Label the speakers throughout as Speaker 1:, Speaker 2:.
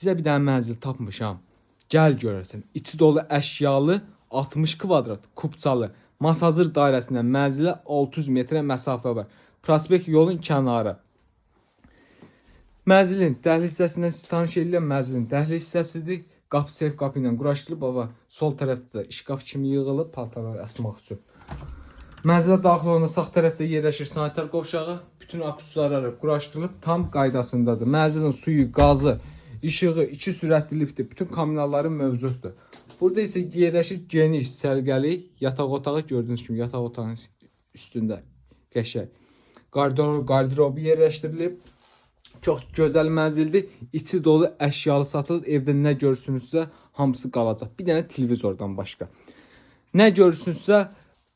Speaker 1: Sizə bir dənə mənzil tapmışam. Gəl görərsən. İçi dolu əşyalı 60 kvadrat kubçalı Masazır dairəsindən mənzilə 600 metrə məsafə var. Prospekt yolun kənarı. Mənzilin dəhliz hissəsindən siz tanış edilən mənzilin dəhliz hissəsidir. Qapı seyf qapı ilə quraşdırılıb. Baba, sol tərəfdə də işqaf kimi yığılıb paltarları əsmaq üçün. Mənzilə daxil olanda sağ tərəfdə yerləşir sanitar qovşağı. Bütün aksesuarları quraşdırılıb tam qaydasındadır. Mənzilin suyu, qazı, işığı, 2 sürətli lifti, bütün kommunalları mövcuddur. Burada isə yerləşir geniş, sərgəli yataq otağı. Gördüyünüz kimi yataq otağının üstündə qəşəng qardırobu yerləşdirilib. Çox gözəl mənzildir. İçi dolu əşyalı satılır. Evdə nə görürsünüzsə hamısı qalacaq. Bir dənə televizordan başqa. Nə görürsünüzsə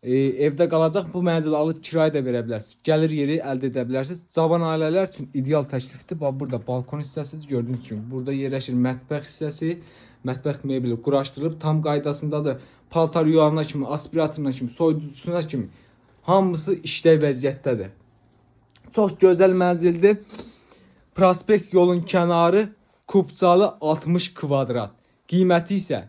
Speaker 1: evdə qalacaq. Bu mənzili alıb kirayə də verə bilərsiniz. Gəlir yeri əldə edə bilərsiniz. Cavan ailələr üçün ideal təklifdir. Bax, burada balkon hissəsidir. Gördüyünüz kimi burada yerləşir mətbəx hissəsi. Mətbəx mebeli quraşdırılıb. Tam qaydasındadır. Paltar yuvarına kimi, aspiratoruna kimi, soyuducusuna kimi hamısı işləv vəziyyətdədir. Çox gözəl mənzildir. Prospekt yolun kənarı, kubcalı 60 kvadrat. Qiyməti isə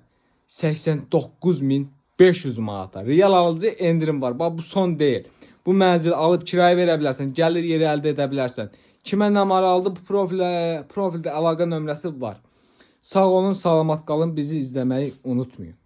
Speaker 1: 89.500 manata. Real alıcı endirim var. Bax, bu son deyil. Bu mənzili alıb kirayə verə bilərsən. Gəlir yeri əldə edə bilərsən. Kimə nə maraqlıdır, bu profildə əlaqə nömrəsi var. Sağ olun, salamat qalın. Bizi izləməyi unutmayın.